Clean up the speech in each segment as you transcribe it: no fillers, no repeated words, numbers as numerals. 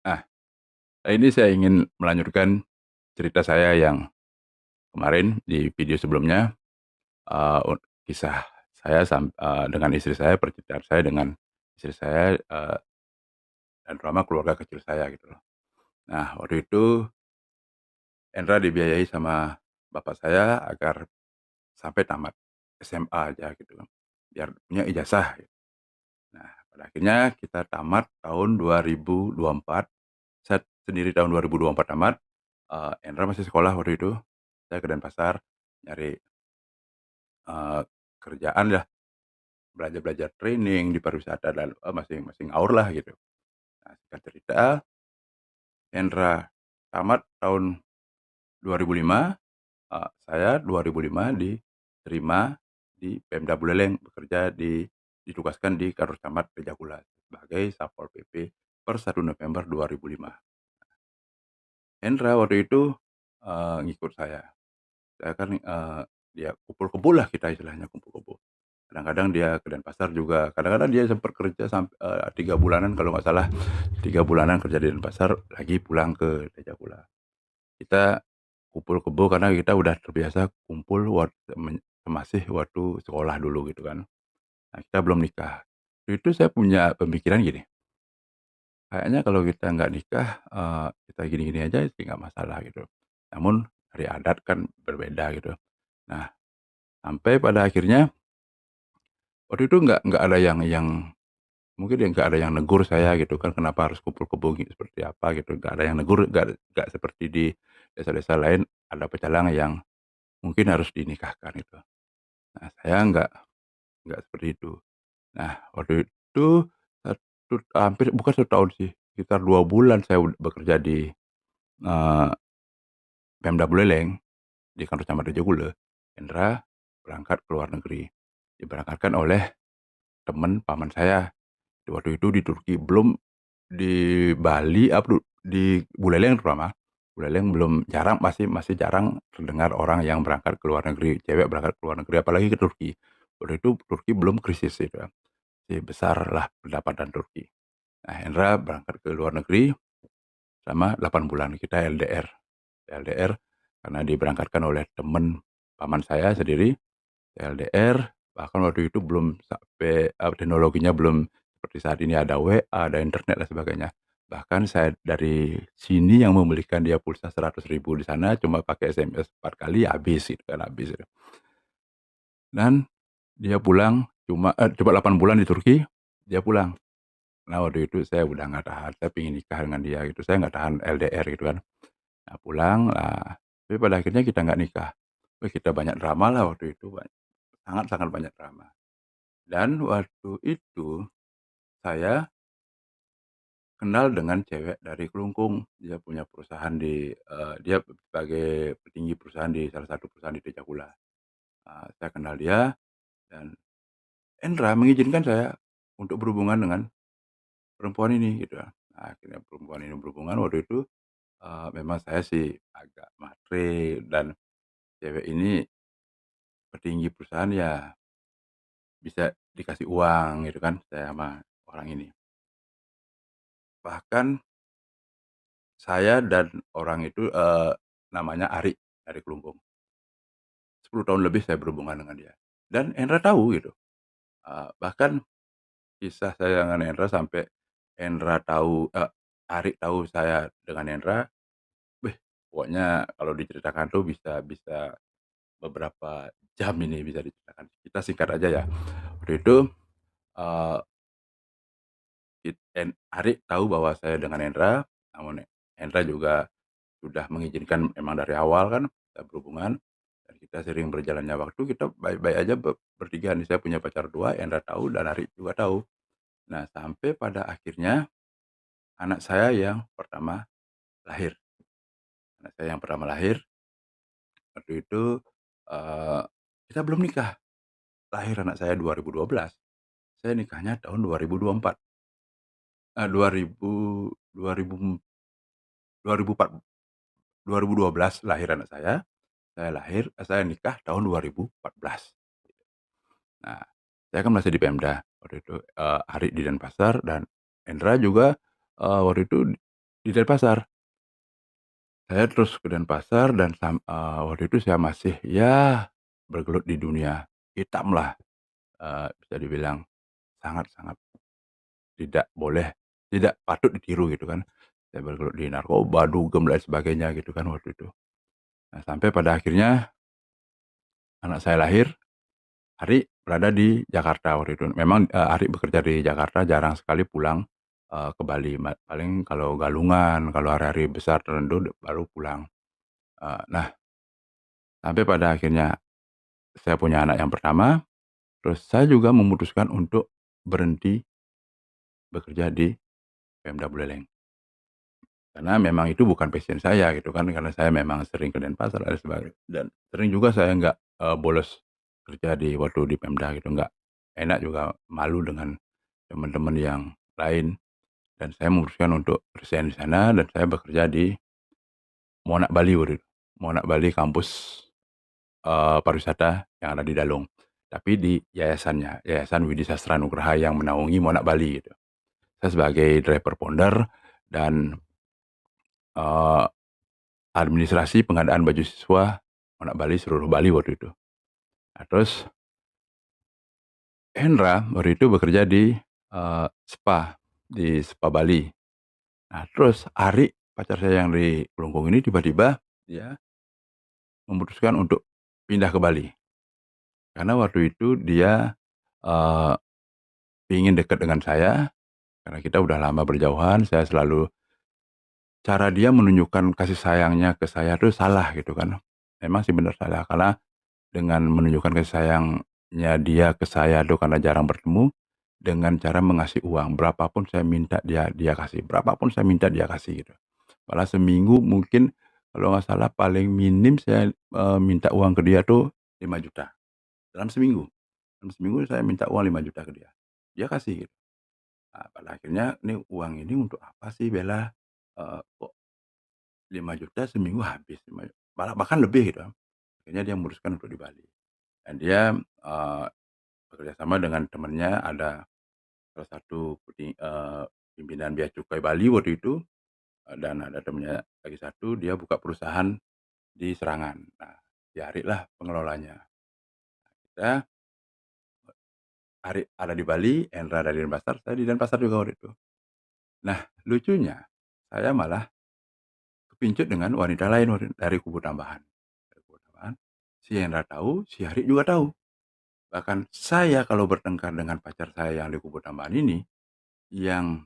Nah, ini saya ingin melanjutkan cerita saya yang kemarin di video sebelumnya, kisah saya dengan istri saya, percintaan saya dengan istri saya, dan terutama keluarga kecil saya gitu loh. Nah, waktu itu Endra dibiayai sama bapak saya agar sampai tamat SMA aja gitu kan, biar punya ijazah. Nah, pada akhirnya kita tamat tahun 2024, saya sendiri tahun 2024 tamat, Endra masih sekolah waktu itu, saya ke Denpasar nyari, eee, kerjaan lah, belajar-belajar training di pariwisata dan, masih masih ngaur lah gitu. Nah, singkat cerita, Endra tamat tahun 2005, saya 2005 diterima di Pemda Buleleng, bekerja ditugaskan di Kantor Camat Rejagula sebagai Satpol PP per 1 November 2005. Hendra waktu itu, ngikut saya. Saya kan, dia kumpul kebo lah, kita istilahnya kumpul kebo. Kadang-kadang dia ke Denpasar juga, kadang-kadang dia sempat kerja 3 bulanan kalau nggak salah, 3 bulanan kerja di Denpasar, lagi pulang ke Rejagula. Kita kumpul kebo karena kita udah terbiasa kumpul masih waktu sekolah dulu gitu kan. Nah, kita belum nikah. Waktu itu saya punya pemikiran gini, kayaknya kalau kita nggak nikah, kita gini-gini aja sih nggak masalah gitu. Namun dari adat kan berbeda gitu. Nah, sampai pada akhirnya waktu itu nggak ada yang mungkin ya nggak ada yang negur saya gitu kan, kenapa harus kumpul kebo seperti apa gitu, nggak ada yang negur, nggak seperti di desa-desa lain ada pecalang yang mungkin harus dinikahkan itu. Nah, saya nggak seperti itu. Nah, waktu itu hampir bukan 1 tahun sih, sekitar 2 bulan saya bekerja di, eee, Pemda Buleleng, di kantor camat Rejagule. Hendra berangkat ke luar negeri, diberangkatkan oleh teman paman saya. Waktu itu di Turki, belum di Bali, di Buleleng terutama, Buleleng belum, masih masih jarang terdengar orang yang berangkat ke luar negeri, cewek berangkat ke luar negeri, apalagi ke Turki. Waktu itu Turki belum krisis itu ya, masih besarlah pendapatan Turki. Nah, Hendra berangkat ke luar negeri selama 8 bulan, kita LDR. LDR karena diberangkatkan oleh teman paman saya sendiri, LDR, bahkan waktu itu belum sampai, teknologinya belum seperti saat ini, ada WA, ada internet dan sebagainya. Bahkan saya dari sini yang membelikan dia pulsa 100.000, di sana cuma pakai SMS 4 kali habis itu kan, habis itu. Dan dia pulang coba 8 bulan di Turki, dia pulang. Nah, waktu itu saya udah nggak tahan, saya pengen nikah dengan dia gitu, saya nggak tahan LDR gitu kan. Nah, pulang, tapi pada akhirnya kita nggak nikah. Wih, kita banyak drama lah waktu itu, sangat-sangat banyak drama. Dan waktu itu saya kenal dengan cewek dari Kelungkung. Dia punya perusahaan dia sebagai petinggi perusahaan di salah satu perusahaan di Tejagula. Saya kenal dia dan Endra mengizinkan saya untuk berhubungan dengan perempuan ini gitu ya. Nah, akhirnya perempuan ini berhubungan waktu itu, memang saya sih agak matre, dan cewek ini petinggi perusahaan ya bisa dikasih uang gitu kan saya sama orang ini. Bahkan saya dan orang itu, namanya Ari, dari Kelungkung. 10 tahun lebih saya berhubungan dengan dia. Dan Hendra tahu gitu, bahkan kisah saya dengan Hendra sampai Hendra tahu, Ari tahu saya dengan Hendra, wih, pokoknya kalau diceritakan tuh bisa bisa beberapa jam ini bisa diceritakan. Kita singkat aja ya. Waktu itu, eee, Ari tahu bahwa saya dengan Hendra, namun Hendra juga sudah mengizinkan memang dari awal kan kita berhubungan, dan kita sering berjalannya waktu, kita baik-baik aja bertiga nih, saya punya pacar 2, Hendra tahu dan Ari juga tahu. Nah, sampai pada akhirnya anak saya yang pertama lahir. Anak saya yang pertama lahir, waktu itu, eee, kita belum nikah, lahir anak saya 2012, saya nikahnya tahun 2024, 2004, 2012 lahir anak saya nikah tahun 2014. Nah, saya kan masih di Pemda waktu itu, Ari di Denpasar dan Hendra juga, waktu itu di Denpasar. Saya terus ke Denpasar dan waktu itu saya masih ya bergelut di dunia hitam lah, bisa dibilang sangat-sangat tidak boleh, tidak patut ditiru gitu kan. Saya bergelut di narkoba, dugem, dan sebagainya gitu kan waktu itu. Nah, sampai pada akhirnya anak saya lahir, Ari berada di Jakarta waktu itu. Memang, Ari bekerja di Jakarta, jarang sekali pulang, ke Bali. Paling kalau galungan, kalau hari-hari besar tertentu baru pulang. Nah, sampai pada akhirnya saya punya anak yang pertama, terus saya juga memutuskan untuk berhenti bekerja di Pemda Buleleng. Karena memang itu bukan passion saya gitu kan, karena saya memang sering ke Denpasar dan sebagainya, dan sering juga saya nggak, bolos kerja waktu di Pemda gitu, nggak enak juga, malu dengan teman-teman yang lain, dan saya memutuskan untuk resign di sana dan saya bekerja di Monak Bali waktu itu. Monak Bali kampus, pariwisata yang ada di Dalung, tapi di yayasannya, Yayasan Widi Sastra Nugraha yang menaungi Monak Bali gitu. Saya sebagai driver ponder dan, eee administrasi pengadaan baju siswa anak Bali, seluruh Bali waktu itu. Nah, terus Hendra waktu itu bekerja di, spa Bali. Nah, terus Ari, pacar saya yang di Kelungkung ini tiba-tiba dia memutuskan untuk pindah ke Bali. Karena waktu itu dia, eee, ingin dekat dengan saya, karena kita udah lama berjauhan, saya selalu cara dia menunjukkan kasih sayangnya ke saya tuh salah gitu kan. Memang sih benar salah, karena dengan menunjukkan kasih sayangnya dia ke saya tuh karena jarang bertemu, dengan cara mengasih uang, berapapun saya minta dia kasih, berapapun saya minta dia kasih gitu. Malah seminggu mungkin kalau nggak salah paling minim saya, minta uang ke dia tuh 5 juta dalam seminggu. Dalam seminggu saya minta uang 5 juta ke dia, dia kasih gitu. Nah, pada akhirnya ini uang ini untuk apa sih Bella, kok 5 juta seminggu habis, malah bahkan lebih gitu kan. Akhirnya dia memutuskan untuk di Bali dan dia, eee bekerja sama dengan temannya, ada salah satu pimpinan bea cukai Bali waktu itu, dan ada temannya lagi satu, dia buka perusahaan di Serangan. Nah, diarilah pengelolanya. Kita Ari ada di Bali, Hendra ada di Denpasar, saya di Denpasar juga waktu itu. Nah, lucunya saya malah kepincut dengan wanita lain dari kubu tambahan. Dari kubu tambahan, si Hendra tahu, si Ari juga tahu. Bahkan saya kalau bertengkar dengan pacar saya yang di kubu tambahan ini, yang,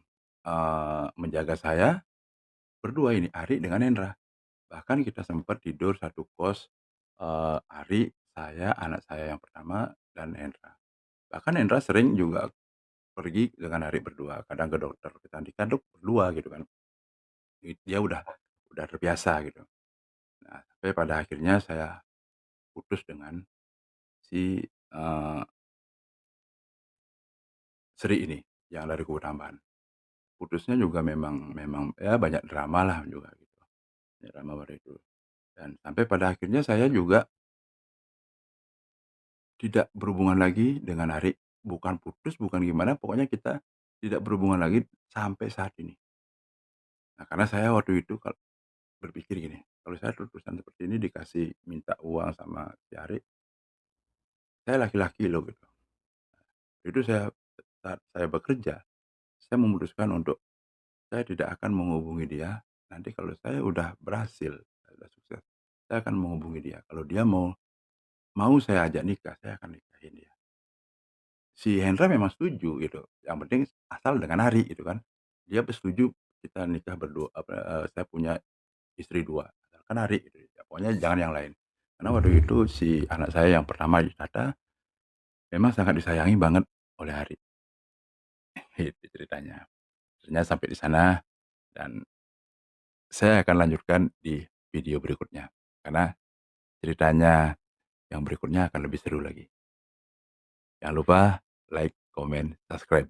menjaga saya berdua ini, Ari dengan Hendra. Bahkan kita sempat tidur satu kos, Ari, saya, anak saya yang pertama, dan Hendra. Bahkan Hendra sering juga pergi dengan Ari berdua, kadang ke dokter kecantikan tuh berdua gitu kan. Dia udah terbiasa gitu. Nah, sampai pada akhirnya saya putus dengan si, Sri ini, yang dari kubu tambahan. Putusnya juga memang memang ya banyak drama lah juga gitu, banyak drama pada itu. Dan sampai pada akhirnya saya juga tidak berhubungan lagi dengan Ari, bukan putus, bukan gimana, pokoknya kita tidak berhubungan lagi sampai saat ini. Nah, karena saya waktu itu berpikir gini, kalau saya terus-terusan seperti ini dikasih minta uang sama si Ari, saya laki-laki loh gitu. Itu saat saya bekerja, saya memutuskan untuk saya tidak akan menghubungi dia, nanti kalau saya udah berhasil, saya udah sukses, saya akan menghubungi dia. Kalau dia mau mau saya ajak nikah, saya akan nikahin dia. Si Hendra memang setuju gitu, yang penting asal dengan Ari gitu kan. Dia setuju kita nikah berdua saya punya istri 2 asalkan Ari gitu, ya pokoknya jangan yang lain. Karena waktu itu si anak saya yang pertama Tata memang sangat disayangi banget oleh Ari, itu ceritanya. Ternyata sampai di sana dan saya akan lanjutkan di video berikutnya, karena ceritanya yang berikutnya akan lebih seru lagi. Jangan lupa like, comment, subscribe.